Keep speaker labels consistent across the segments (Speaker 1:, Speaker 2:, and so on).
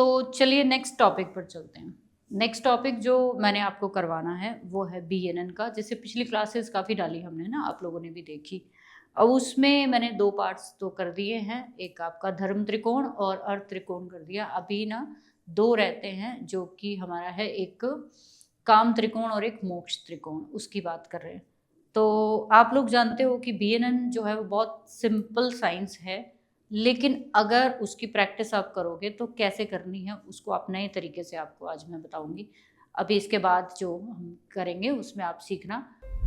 Speaker 1: तो चलिए next topic पर चलते हैं। नेक्स्ट टॉपिक जो मैंने आपको करवाना है वो है BNN का। जैसे पिछली क्लासेस काफ़ी डाली हमने ना, आप लोगों ने भी देखी। अब उसमें मैंने 2 पार्ट्स तो कर दिए हैं, एक आपका धर्म त्रिकोण और अर्थ त्रिकोण कर दिया। अभी ना 2 रहते हैं जो कि हमारा है, एक काम त्रिकोण और एक मोक्ष त्रिकोण, उसकी बात कर रहे हैं। तो आप लोग जानते हो कि BNN जो है वो बहुत सिंपल साइंस है, लेकिन अगर उसकी प्रैक्टिस आप करोगे तो कैसे करनी है उसको आप नए तरीके से आपको आज मैं बताऊंगी। अभी इसके बाद जो हम करेंगे उसमें आप सीखना।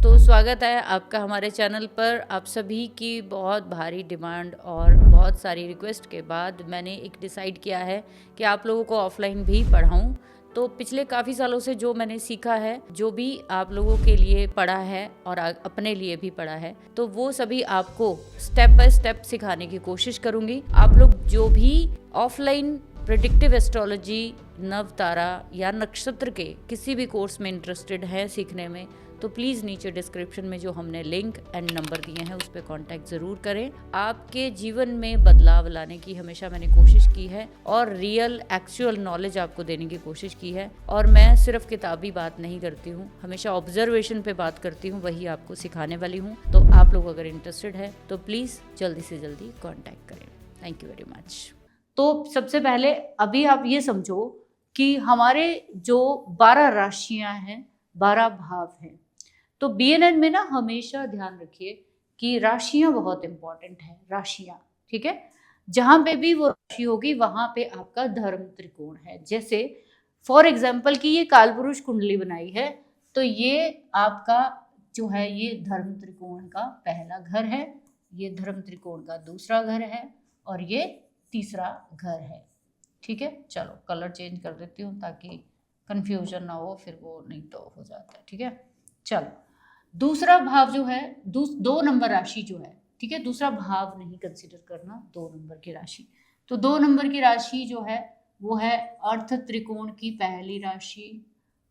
Speaker 1: तो स्वागत है आपका हमारे चैनल पर। आप सभी की बहुत भारी डिमांड और बहुत सारी रिक्वेस्ट के बाद मैंने एक डिसाइड किया है कि आप लोगों को ऑफलाइन भी पढ़ाऊँ। तो पिछले काफ़ी सालों से जो मैंने सीखा है, जो भी आप लोगों के लिए पढ़ा है और अपने लिए भी पढ़ा है, तो वो सभी आपको स्टेप बाय स्टेप सिखाने की कोशिश करूंगी। आप लोग जो भी ऑफलाइन प्रेडिक्टिव एस्ट्रोलॉजी, नवतारा या नक्षत्र के किसी भी कोर्स में इंटरेस्टेड है सीखने में, तो प्लीज़ नीचे डिस्क्रिप्शन में जो हमने लिंक एंड नंबर दिए हैं उस पर कॉन्टैक्ट ज़रूर करें। आपके जीवन में बदलाव लाने की हमेशा मैंने कोशिश की है और रियल एक्चुअल नॉलेज आपको देने की कोशिश की है। और मैं सिर्फ किताबी बात नहीं करती हूँ, हमेशा ऑब्जर्वेशन पे बात करती हूँ, वही आपको सिखाने वाली हूँ। तो आप लोग अगर इंटरेस्टेड है तो प्लीज़ जल्दी से जल्दी कॉन्टैक्ट करें। Thank you very much. तो सबसे पहले अभी आप ये समझो कि हमारे जो 12 राशियां हैं, 12 भाव हैं। तो BNN में ना हमेशा ध्यान रखिए कि राशियां बहुत इंपॉर्टेंट है। राशियां, ठीक है, जहां पे भी वो राशि होगी वहां पे आपका धर्म त्रिकोण है। जैसे फॉर एग्जाम्पल कि ये कालपुरुष कुंडली बनाई है, तो ये आपका जो है ये धर्म त्रिकोण का पहला घर है, ये धर्म त्रिकोण का दूसरा घर है और ये तीसरा घर है। ठीक है, चलो कलर चेंज कर देती हूँ ताकि कंफ्यूजन ना हो, फिर वो नहीं तो हो जाता है। ठीक है, चलो दूसरा भाव जो है 2 नंबर राशि जो है, ठीक है, दूसरा भाव नहीं कंसिडर करना, 2 नंबर की राशि। तो 2 नंबर की राशि जो है वो है अर्थ त्रिकोण की पहली राशि,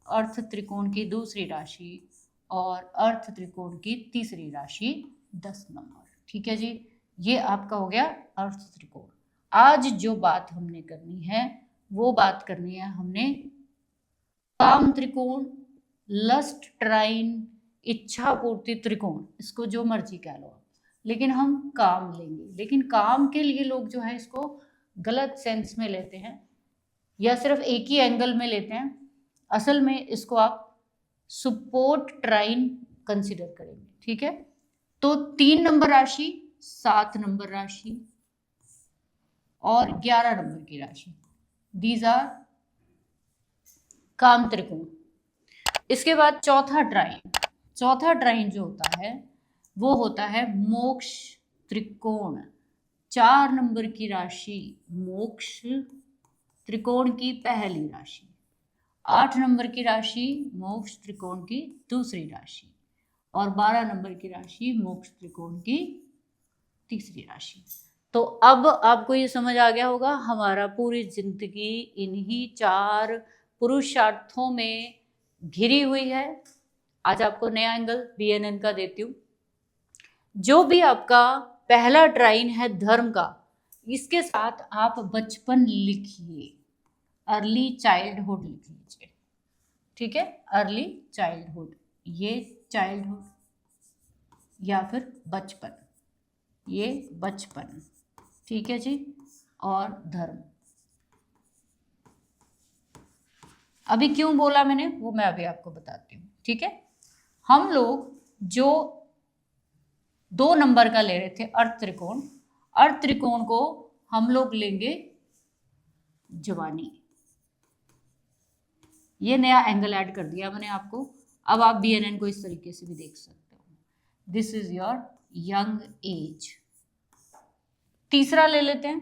Speaker 1: अर्थ त्रिकोण की दूसरी राशि और अर्थ त्रिकोण की तीसरी राशि 10 नंबर। ठीक है जी, ये आपका हो गया अर्थ त्रिकोण। आज जो बात हमने करनी है वो बात करनी है हमने काम त्रिकोण, लस्ट ट्राइन, इच्छा पूर्ति त्रिकोण, इसको जो मर्जी कह लो, लेकिन हम काम लेंगे। लेकिन काम के लिए लोग जो है इसको गलत सेंस में लेते हैं या सिर्फ एक ही एंगल में लेते हैं। असल में इसको आप सपोर्ट ट्राइन कंसिडर करेंगे। ठीक है, तो 3 नंबर राशि, 7 नंबर राशि और 11 नंबर की राशि, दीज आर काम त्रिकोण। इसके बाद चौथा ट्राइन जो होता है वो होता है मोक्ष त्रिकोण। 4 नंबर की राशि मोक्ष त्रिकोण की पहली राशि, 8 नंबर की राशि मोक्ष त्रिकोण की दूसरी राशि और 12 नंबर की राशि मोक्ष त्रिकोण की तीसरी राशि। तो अब आपको ये समझ आ गया होगा हमारा पूरी जिंदगी इन्हीं 4 पुरुषार्थों में घिरी हुई है। आज आपको नया एंगल BNN का देती हूँ। जो भी आपका पहला ट्राइन है धर्म का, इसके साथ आप बचपन लिखिए, अर्ली चाइल्डहुड लिख लीजिए। ठीक है, अर्ली चाइल्डहुड, ये चाइल्डहुड या फिर बचपन, ये बचपन। ठीक है जी, और धर्म। अभी क्यों बोला मैंने वो मैं अभी आपको बताती हूँ। ठीक है, हम लोग जो 2 नंबर का ले रहे थे अर्थ त्रिकोण, अर्थ त्रिकोण को हम लोग लेंगे जवानी। ये नया एंगल ऐड कर दिया मैंने आपको। अब आप BNN को इस तरीके से भी देख सकते हो, this is your young age. तीसरा ले लेते हैं।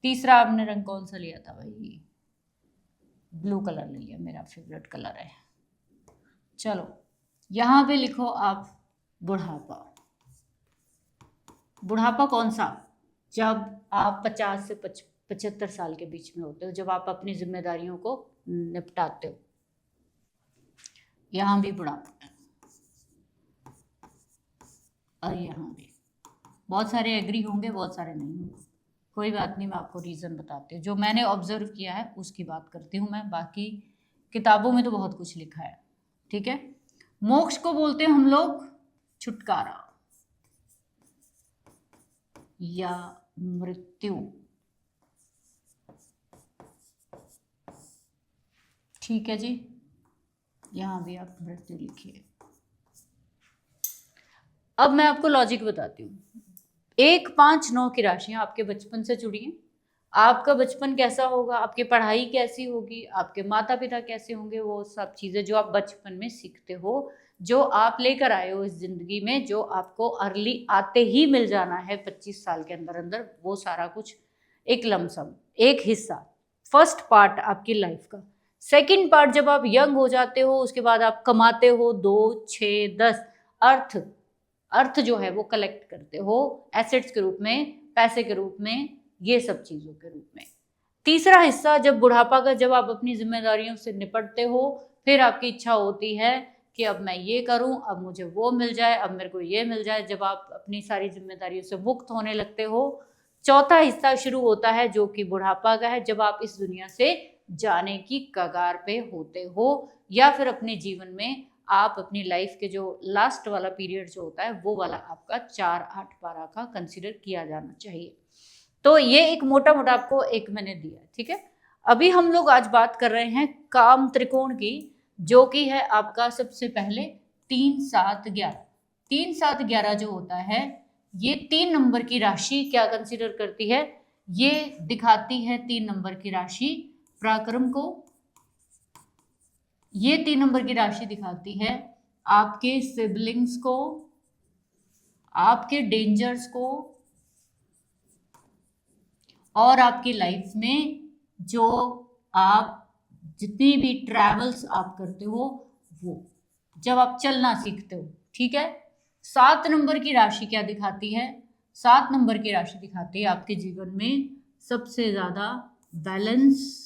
Speaker 1: तीसरा आपने रंग कौन सा लिया था भाई? ब्लू कलर ले लिया, मेरा फेवरेट कलर है। चलो यहां पे लिखो आप बुढ़ापा। बुढ़ापा कौन सा? जब आप 50 से 75 साल के बीच में होते हो, जब आप अपनी जिम्मेदारियों को निपटाते हो। यहां भी बुढ़ापा और यहां भी। बहुत सारे एग्री होंगे, बहुत सारे नहीं होंगे। कोई बात नहीं, मैं आपको रीज़न बताती हूँ। जो मैंने ऑब्जर्व किया है उसकी बात करती हूँ मैं, बाकी किताबों में तो बहुत कुछ लिखा है, ठीक है। मोक्ष को बोलते हैं हम लोग छुटकारा या मृत्यु, ठीक है जी। यहां भी आप मृत्यु लिखिए। अब मैं आपको लॉजिक बताती हूँ। 1, 5, 9 की राशियां आपके बचपन से जुड़ी हैं। आपका बचपन कैसा होगा, आपकी पढ़ाई कैसी होगी, आपके माता पिता कैसे होंगे, वो सब चीज़ें जो आप बचपन में सीखते हो, जो आप लेकर आए हो इस ज़िंदगी में, जो आपको अर्ली आते ही मिल जाना है 25 साल के अंदर अंदर, वो सारा कुछ एक लमसम, एक हिस्सा, फर्स्ट पार्ट आपकी लाइफ का। सेकंड पार्ट जब आप यंग हो जाते हो, उसके बाद आप कमाते हो 2, 6, 10 अर्थ जो है वो कलेक्ट करते हो एसेट्स के रूप में, पैसे के रूप में, ये सब चीज़ों के रूप में। तीसरा हिस्सा जब बुढ़ापा का, जब आप अपनी जिम्मेदारियों से निपटते हो, फिर आपकी इच्छा होती है कि अब मैं ये करूं, अब मुझे वो मिल जाए, अब मेरे को ये मिल जाए, जब आप अपनी सारी जिम्मेदारियों से मुक्त होने लगते हो। चौथा हिस्सा शुरू होता है जो कि बुढ़ापा का है, जब आप इस दुनिया से जाने की कगार पे होते हो, या फिर अपने जीवन में आप अपनी लाइफ के जो लास्ट वाला पीरियड जो होता है वो वाला आपका 4-8-12 का कंसिडर किया जाना चाहिए। तो ये एक मोटा मोटा आपको एक मैंने दिया है, ठीक है। अभी हम लोग आज बात कर रहे हैं काम त्रिकोण की, जो कि है आपका सबसे पहले 3, 7, 11। 3, 7, 11 जो होता है, ये 3 नंबर की राशि क्या कंसिडर करती है, ये दिखाती है 3 नंबर की राशि पराक्रम को। ये 3 नंबर की राशि दिखाती है आपके सिबलिंग्स को, आपके डेंजर्स को, और आपकी लाइफ में जो आप जितनी भी ट्रैवल्स आप करते हो, वो जब आप चलना सीखते हो, ठीक है। 7 नंबर की राशि क्या दिखाती है, 7 नंबर की राशि दिखाती है आपके जीवन में सबसे ज्यादा बैलेंस,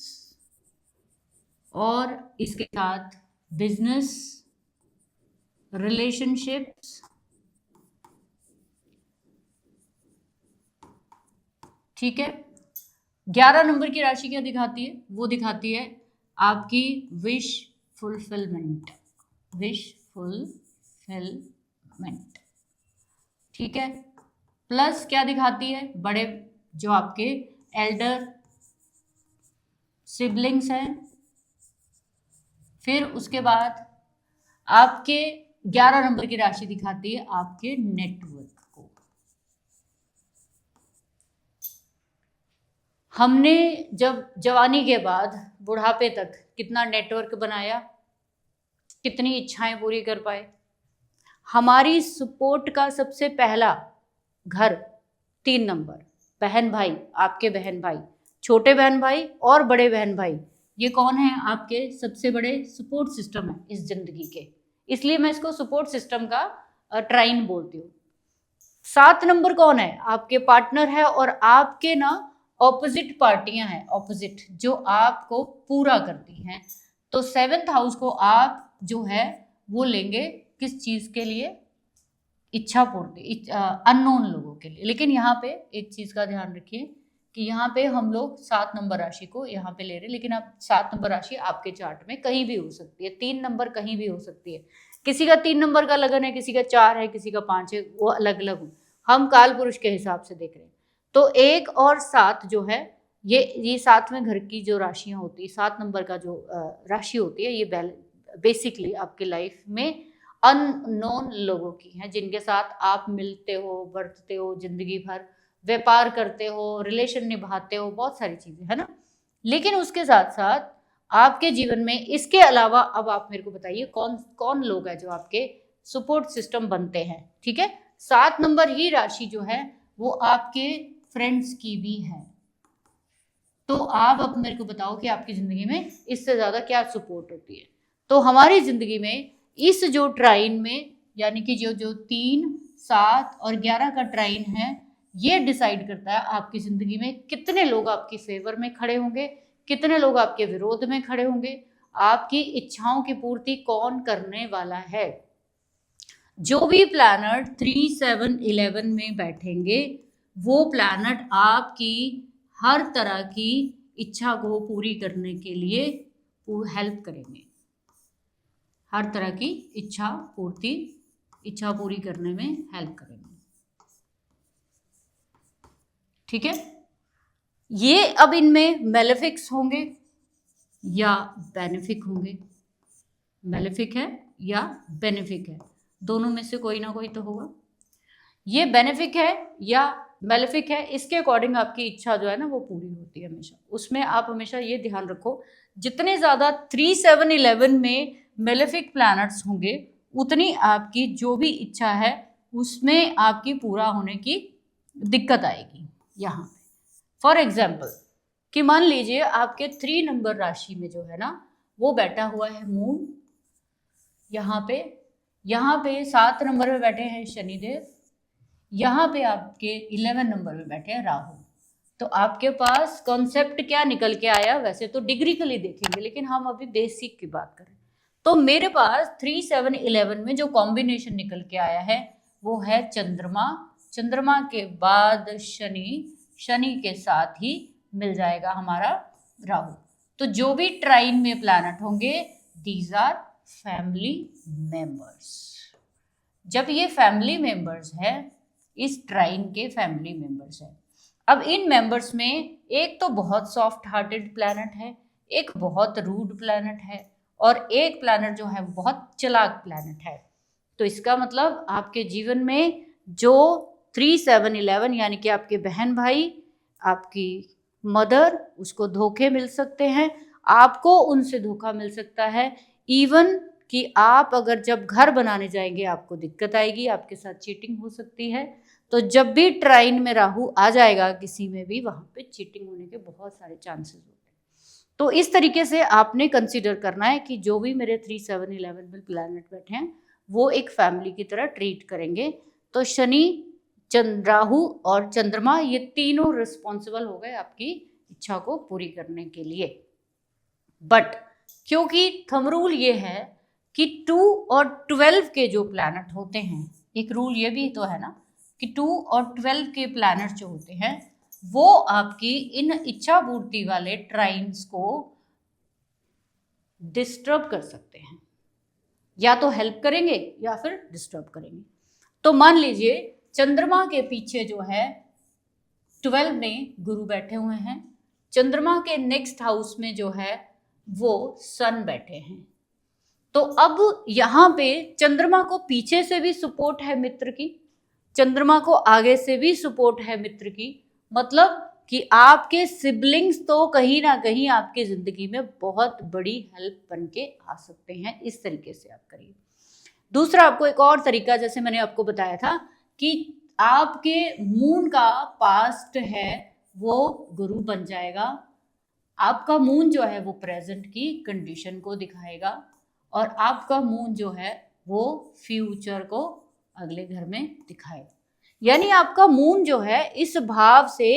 Speaker 1: और इसके साथ बिजनेस, रिलेशनशिप्स, ठीक है। 11 नंबर की राशि क्या दिखाती है, वो दिखाती है आपकी विश फुलफिलमेंट, विश फुलफिलमेंट, ठीक है। प्लस क्या दिखाती है, बड़े जो आपके एल्डर सिबलिंग्स हैं। फिर उसके बाद आपके 11 नंबर की राशि दिखाती है आपके नेटवर्क को। हमने जब जवानी के बाद बुढ़ापे तक कितना नेटवर्क बनाया, कितनी इच्छाएं पूरी कर पाए। हमारी सपोर्ट का सबसे पहला घर 3 नंबर, बहन भाई, आपके बहन भाई, छोटे बहन भाई और बड़े बहन भाई, ये कौन है, आपके सबसे बड़े सपोर्ट सिस्टम है इस जिंदगी के, इसलिए मैं इसको सपोर्ट सिस्टम का ट्राइन बोलती हूँ। 7 नंबर कौन है, आपके पार्टनर है, और आपके ना ऑपोजिट पार्टियां हैं, ऑपोजिट जो आपको पूरा करती हैं। तो 7th हाउस को आप जो है वो लेंगे किस चीज के लिए, इच्छा पूर्ति, अननोन लोगों के लिए। लेकिन यहाँ पे एक चीज का ध्यान रखिए कि यहाँ पे हम लोग 7 नंबर राशि को यहाँ पे ले रहे हैं, लेकिन अब 7 नंबर राशि आपके चार्ट में कहीं भी हो सकती है, 3 नंबर कहीं भी हो सकती है। किसी का 3 नंबर का लगन है, किसी का 4 है, किसी का 5 है, वो अलग अलग हो, हम काल पुरुष के हिसाब से देख रहे हैं। तो 1 और 7 जो है, ये 7वें घर की जो राशियां होती है, 7 नंबर का जो राशि होती है, ये बेसिकली आपकी लाइफ में अननोन लोगों की हैं, जिनके साथ आप मिलते हो, बरतते हो जिंदगी भर, व्यापार करते हो, रिलेशन निभाते हो, बहुत सारी चीजें है ना। लेकिन उसके साथ साथ आपके जीवन में इसके अलावा अब आप मेरे को बताइए कौन कौन लोग हैं जो आपके सपोर्ट सिस्टम बनते हैं, ठीक है। 7 नंबर ही राशि जो है वो आपके फ्रेंड्स की भी है। तो आप अब मेरे को बताओ कि आपकी जिंदगी में इससे ज्यादा क्या सपोर्ट होती है। तो हमारी जिंदगी में इस जो ट्राइन में, यानी कि जो 3, 7 और 11 का ट्राइन है, ये डिसाइड करता है आपकी जिंदगी में कितने लोग आपकी फेवर में खड़े होंगे, कितने लोग आपके विरोध में खड़े होंगे, आपकी इच्छाओं की पूर्ति कौन करने वाला है। जो भी प्लैनेट 3, 7, 11 में बैठेंगे वो प्लैनेट आपकी हर तरह की इच्छा को पूरी करने के लिए हेल्प करेंगे, हर तरह की इच्छा पूरी करने में हेल्प करेंगे। ठीक है, ये अब इनमें मेलेफिक्स होंगे या बेनिफिक होंगे, मेलेफिक है या बेनिफिक है, दोनों में से कोई ना कोई तो होगा। ये बेनिफिक है या मेलेफिक है, इसके अकॉर्डिंग आपकी इच्छा जो है ना वो पूरी होती है हमेशा। उसमें आप हमेशा ये ध्यान रखो, जितने ज़्यादा 3, 7, 11 में मेलेफिक प्लैनेट्स होंगे उतनी आपकी जो भी इच्छा है उसमें आपकी पूरा होने की दिक्कत आएगी। यहाँ पे फॉर एग्जाम्पल कि मान लीजिए आपके 3 नंबर राशि में जो है ना वो बैठा हुआ है मून, यहाँ पे 7 नंबर में बैठे हैं शनिदेव, यहाँ पे आपके 11 नंबर में बैठे हैं राहु। तो आपके पास कॉन्सेप्ट क्या निकल के आया, वैसे तो डिग्रिकली देखेंगे लेकिन हम अभी बेसिक की बात करें तो मेरे पास 3, 7, 11 में जो कॉम्बिनेशन निकल के आया है वो है चंद्रमा के बाद शनि के साथ ही मिल जाएगा हमारा राहु। तो जो भी ट्राइन में प्लैनेट होंगे दीज आर फैमिली मेंबर्स। जब ये फैमिली मेंबर्स है, इस ट्राइन के फैमिली मेंबर्स है। अब इन मेंबर्स में एक तो बहुत सॉफ्ट हार्टेड प्लैनेट है, एक बहुत रूड प्लैनेट है और एक प्लैनेट जो है बहुत चालाक प्लैनेट है। तो इसका मतलब आपके जीवन में जो 3, 7, 11 यानी कि आपके बहन भाई, आपकी मदर, उसको धोखे मिल सकते हैं, आपको उनसे धोखा मिल सकता है। इवन कि आप अगर जब घर बनाने जाएंगे आपको दिक्कत आएगी, आपके साथ चीटिंग हो सकती है। तो जब भी ट्राइन में राहु आ जाएगा किसी में भी, वहाँ पे चीटिंग होने के बहुत सारे चांसेस होते हैं। तो इस तरीके से आपने कंसीडर करना है कि जो भी मेरे 3, 7, 11 में प्लैनेट बैठे हैं वो एक फैमिली की तरह ट्रीट करेंगे। तो शनि, राहु और चंद्रमा ये तीनों रिस्पॉन्सिबल हो गए आपकी इच्छा को पूरी करने के लिए। बट क्योंकि थंब रूल ये है कि 2 और 12 के जो प्लैनेट होते हैं, एक रूल ये भी तो है ना कि 2 और 12 के प्लैनेट जो होते हैं वो आपकी इन इच्छा पूर्ति वाले ट्राइन्स को डिस्टर्ब कर सकते हैं, या तो हेल्प करेंगे या फिर डिस्टर्ब करेंगे। तो मान लीजिए चंद्रमा के पीछे जो है 12 में गुरु बैठे हुए हैं, चंद्रमा के नेक्स्ट हाउस में जो है वो सन बैठे हैं। तो अब यहाँ पे चंद्रमा को पीछे से भी सपोर्ट है मित्र की, चंद्रमा को आगे से भी सपोर्ट है मित्र की, मतलब कि आपके सिबलिंग्स तो कहीं ना कहीं आपकी जिंदगी में बहुत बड़ी हेल्प बन के आ सकते हैं। इस तरीके से आप करिए। दूसरा आपको एक और तरीका, जैसे मैंने आपको बताया था कि आपके मून का पास्ट है वो गुरु बन जाएगा, आपका मून जो है वो प्रेजेंट की कंडीशन को दिखाएगा और आपका मून जो है वो फ्यूचर को अगले घर में दिखाएगा। यानी आपका मून जो है इस भाव से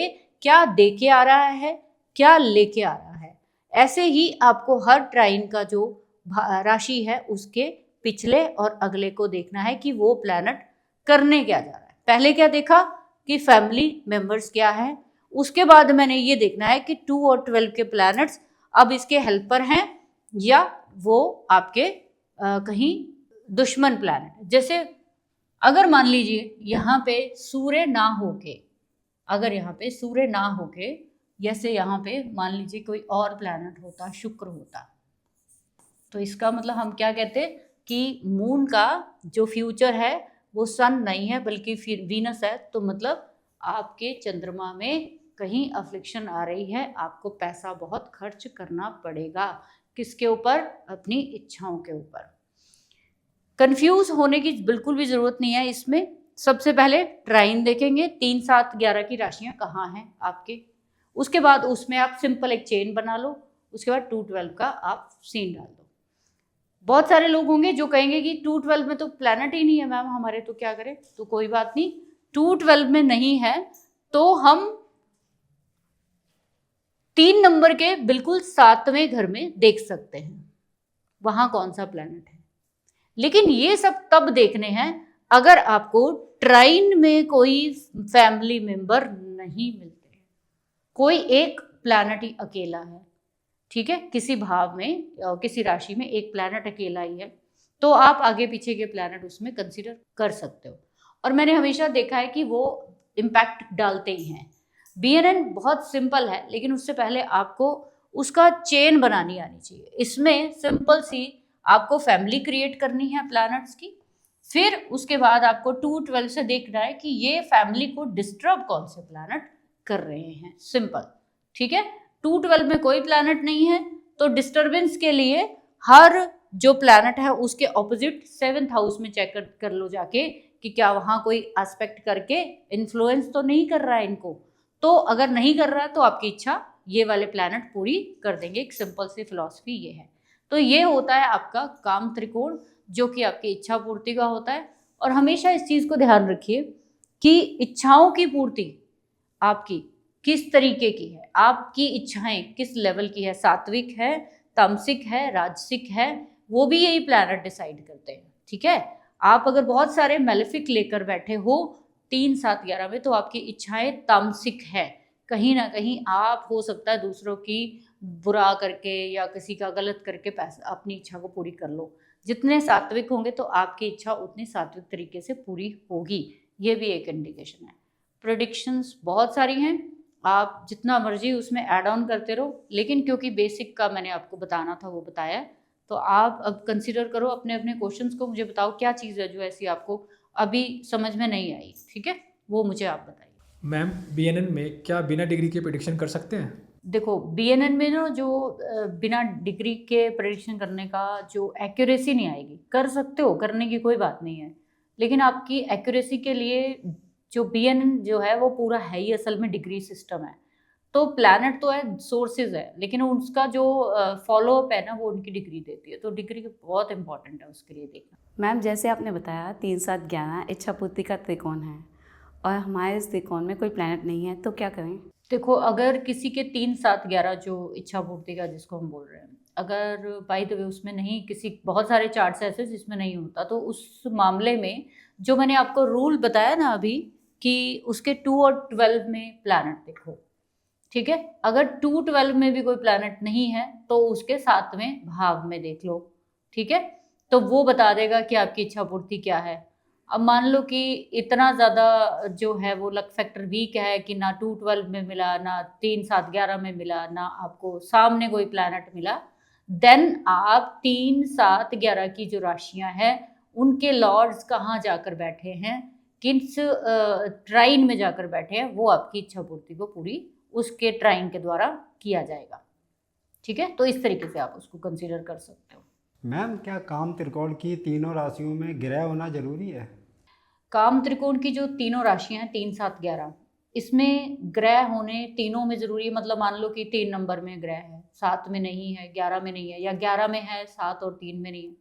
Speaker 1: क्या दे के आ रहा है, क्या लेके आ रहा है। ऐसे ही आपको हर ट्राइन का जो राशि है उसके पिछले और अगले को देखना है कि वो प्लैनेट करने क्या जा रहा है। पहले क्या देखा कि फैमिली मेंबर्स क्या है, उसके बाद मैंने ये देखना है कि 2 और 12 के प्लैनेट्स अब इसके हेल्पर हैं या वो आपके कहीं दुश्मन प्लैनेट। जैसे अगर मान लीजिए यहाँ पे सूर्य ना होके, अगर यहाँ पे सूर्य ना होके जैसे यहाँ पे मान लीजिए कोई और प्लैनेट होता, शुक्र होता, तो इसका मतलब हम क्या कहते कि मून का जो फ्यूचर है वो सन नहीं है बल्कि फिर वीनस है। तो मतलब आपके चंद्रमा में कहीं अफ्लिक्शन आ रही है, आपको पैसा बहुत खर्च करना पड़ेगा। किसके ऊपर? अपनी इच्छाओं के ऊपर। कंफ्यूज होने की बिल्कुल भी जरूरत नहीं है इसमें। सबसे पहले ट्राइन देखेंगे, 3, 7, 11 की राशियां कहाँ हैं आपके, उसके बाद उसमें आप सिंपल एक चेन बना लो, उसके बाद 2, 12 का आप सीन डाल दो। बहुत सारे लोग होंगे जो कहेंगे कि 2, 12 में तो प्लैनेट ही नहीं है मैम हमारे, तो क्या करें। तो कोई बात नहीं, 2, 12 में नहीं है तो हम 3 नंबर के बिल्कुल 7वें घर में देख सकते हैं वहां कौन सा प्लैनेट है। लेकिन ये सब तब देखने हैं अगर आपको ट्राइन में कोई फैमिली मेंबर नहीं मिलते, कोई एक प्लैनेट ही अकेला है, ठीक है। किसी भाव में किसी राशि में एक प्लैनेट अकेला ही है, तो आप आगे पीछे के प्लैनेट उसमें कंसीडर कर सकते हो। और मैंने हमेशा देखा है कि वो इम्पैक्ट डालते ही हैं। बीएनएन बहुत सिंपल है, लेकिन उससे पहले आपको उसका चेन बनानी आनी चाहिए। इसमें सिंपल सी आपको फैमिली क्रिएट करनी है प्लैनेट्स की, फिर उसके बाद आपको 2-12 से देखना है कि ये फैमिली को डिस्टर्ब कौन से प्लैनेट कर रहे हैं, सिंपल, ठीक है। 2-12 में कोई प्लैनेट नहीं है, तो डिस्टर्बेंस के लिए हर जो प्लैनेट है उसके ऑपोजिट 7th हाउस में चेक कर लो जाके कि क्या वहाँ कोई एस्पेक्ट करके इन्फ्लुएंस तो नहीं कर रहा है इनको। तो अगर नहीं कर रहा है तो आपकी इच्छा ये वाले प्लैनेट पूरी कर देंगे। एक सिंपल सी फिलॉसफी ये है। तो ये होता है आपका काम त्रिकोण, जो कि आपकी इच्छा पूर्ति का होता है। और हमेशा इस चीज़ को ध्यान रखिए कि इच्छाओं की पूर्ति आपकी किस तरीके की है, आपकी इच्छाएं किस लेवल की है, सात्विक है, तामसिक है, राजसिक है, वो भी यही प्लैनेट डिसाइड करते हैं, ठीक है। आप अगर बहुत सारे मेलेफिक लेकर बैठे हो 3, 7, 11 में, तो आपकी इच्छाएं तामसिक है। कहीं ना कहीं आप हो सकता है दूसरों की बुरा करके या किसी का गलत करके पैसा अपनी इच्छा को पूरी कर लो। जितने सात्विक होंगे तो आपकी इच्छा उतनी सात्विक तरीके से पूरी होगी, ये भी एक इंडिकेशन है। प्रेडिक्शंस बहुत सारी हैं, आप जितना मर्जी उसमें ऐड ऑन करते रहो, लेकिन क्योंकि बेसिक का मैंने आपको बताना था वो बताया, तो आप अब कंसिडर करो अपने अपने क्वेश्चंस को। मुझे बताओ क्या चीज़ है जो ऐसी आपको अभी समझ में नहीं आई, ठीक है, वो मुझे आप बताइए।
Speaker 2: मैम, बीएनएन में क्या बिना डिग्री के प्रेडिक्शन कर सकते हैं?
Speaker 1: देखो, बीएनएन में ना जो बिना डिग्री के प्रेडिक्शन करने का जो एक्यूरेसी नहीं आएगी। कर सकते हो, करने की कोई बात नहीं है, लेकिन आपकी एक्यूरेसी के लिए जो बीएनएन जो है वो पूरा है ही असल में डिग्री सिस्टम है। तो प्लैनेट तो है, सोर्सेज है, लेकिन उसका जो फॉलो अप है ना वो उनकी डिग्री देती है। तो डिग्री बहुत इंपॉर्टेंट है उसके लिए देखना।
Speaker 3: मैम, जैसे आपने बताया 3, 7, 11 इच्छा पूर्ति का त्रिकोण है और हमारे इस त्रिकोण में कोई प्लैनेट नहीं है, तो क्या करें?
Speaker 1: देखो, अगर किसी के 3, 7, 11 जो इच्छा पूर्ति का जिसको हम बोल रहे हैं, अगर बाय द वे उसमें नहीं, किसी बहुत सारे चार्ट्स ऐसे जिसमें नहीं होता, तो उस मामले में जो मैंने आपको रूल बताया ना अभी कि उसके 2 और 12 में प्लैनेट देखो, ठीक है। अगर 2-12 में भी कोई प्लैनेट नहीं है तो उसके 7वें भाव में देख लो, ठीक है। तो वो बता देगा कि आपकी इच्छा पूर्ति क्या है। अब मान लो कि इतना ज़्यादा जो है वो लक फैक्टर वीक है कि ना 2-12 में मिला, ना 3-7-11 में मिला, ना आपको सामने कोई प्लैनेट मिला, देन आप 3-7-11 की जो राशियां हैं उनके लॉर्ड्स कहाँ जाकर बैठे हैं, किस ट्राइन में जाकर बैठे हैं, वो आपकी इच्छा पूर्ति को पूरी उसके ट्राइन के द्वारा किया जाएगा, ठीक है। तो इस तरीके से आप उसको कंसीडर कर सकते हो।
Speaker 4: मैम, क्या काम त्रिकोण की तीनों राशियों में ग्रह होना जरूरी है?
Speaker 1: काम त्रिकोण की जो तीनों राशियां हैं 3-7-11, इसमें ग्रह होने तीनों में जरूरी है। मतलब मान लो कि 3 नंबर में ग्रह है, 7 में नहीं है, 11 में नहीं है, या 11 में है 7 और 3 में नहीं है,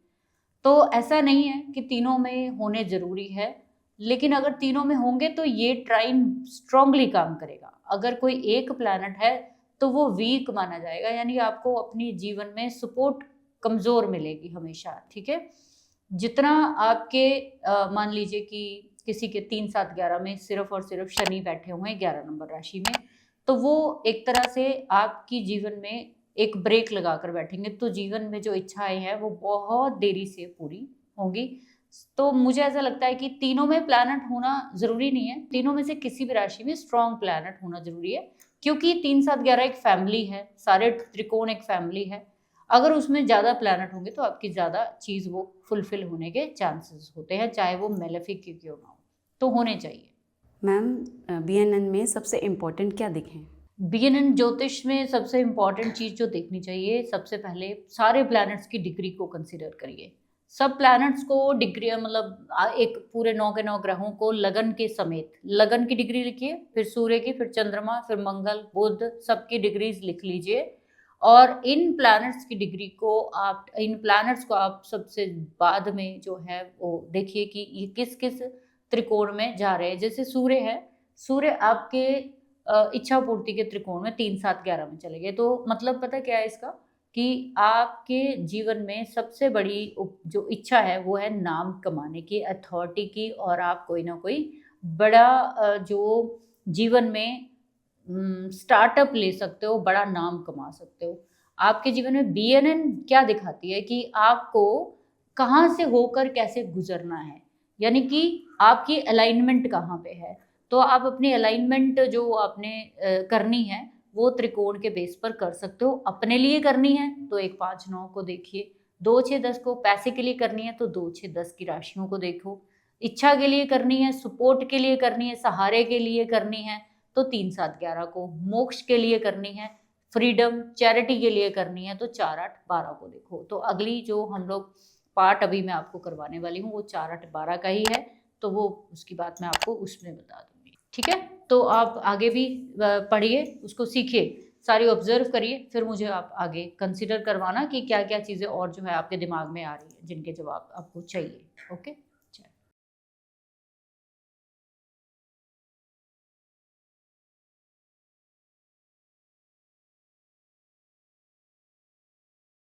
Speaker 1: तो ऐसा नहीं है कि तीनों में होने जरूरी है। लेकिन अगर तीनों में होंगे तो ये ट्राइन स्ट्रांगली काम करेगा। अगर कोई एक प्लैनेट है तो वो वीक माना जाएगा, यानी आपको अपनी जीवन में सपोर्ट कमजोर मिलेगी हमेशा, ठीक है। जितना आपके मान लीजिए कि किसी के 3-7-11 में सिर्फ और सिर्फ शनि बैठे हुए हैं 11 नंबर राशि में, तो वो एक तरह से आपकी जीवन में एक ब्रेक लगा कर बैठेंगे, तो जीवन में जो इच्छाएं हैं वो बहुत देरी से पूरी होंगी। तो मुझे ऐसा लगता है कि तीनों में प्लैनेट होना जरूरी नहीं है, तीनों में से किसी भी राशि में स्ट्रॉन्ग प्लैनेट होना जरूरी है, क्योंकि 3-7-11 एक फैमिली है, सारे त्रिकोण एक फैमिली है। अगर उसमें ज़्यादा प्लैनेट होंगे तो आपकी ज़्यादा चीज़ वो फुलफिल होने के चांसेस होते हैं, चाहे वो मेलेफिक क्यों ना हो, तो होने चाहिए।
Speaker 3: मैम, बीएनएन में सबसे इम्पोर्टेंट क्या दिखें?
Speaker 1: बीएनएन ज्योतिष में सबसे इम्पॉर्टेंट चीज़ जो देखनी चाहिए, सबसे पहले सारे प्लैनेट्स की डिग्री को कंसिडर करिए। सब प्लैनेट्स को डिग्री, मतलब एक पूरे 9 के 9 ग्रहों को लगन के समेत लगन की डिग्री लिखिए, फिर सूर्य की, फिर चंद्रमा, फिर मंगल, बुध, सबकी डिग्रीज लिख लीजिए। और इन प्लैनेट्स की डिग्री को आप, इन प्लैनेट्स को आप सबसे बाद में जो है वो देखिए कि ये किस किस त्रिकोण में जा रहे हैं। जैसे सूर्य है, सूर्य आपके इच्छा पूर्ति के त्रिकोण में 3-7-11 में चले गए, तो मतलब पता क्या है इसका, कि आपके जीवन में सबसे बड़ी जो इच्छा है वो है नाम कमाने की, अथॉरिटी की, और आप कोई ना कोई बड़ा जो जीवन में स्टार्टअप ले सकते हो, बड़ा नाम कमा सकते हो। आपके जीवन में BNN क्या दिखाती है कि आपको कहाँ से होकर कैसे गुजरना है, यानी कि आपकी अलाइनमेंट कहाँ पे है। तो आप अपनी अलाइनमेंट जो आपने करनी है वो त्रिकोण के बेस पर कर सकते हो। अपने लिए करनी है तो 1 5 9 को देखिए, 2 6 10 को, पैसे के लिए करनी है तो 2 6 10 की राशियों को देखो, इच्छा के लिए करनी है, सपोर्ट के लिए करनी है, सहारे के लिए करनी है तो 3 7 11 को, मोक्ष के लिए करनी है, फ्रीडम चैरिटी के लिए करनी है तो 4 8 12 को देखो। तो अगली जो हम लोग पार्ट अभी मैं आपको करवाने वाली हूँ वो 4 8 12 का ही है, तो वो उसकी बात मैं आपको उसमें बता दूंगी, ठीक है। तो आप आगे भी पढ़िए, उसको सीखिए, सारी ऑब्जर्व करिए, फिर मुझे आप आगे कंसिडर करवाना कि क्या क्या चीज़ें और जो है आपके दिमाग में आ रही है जिनके जवाब आपको चाहिए। ओके।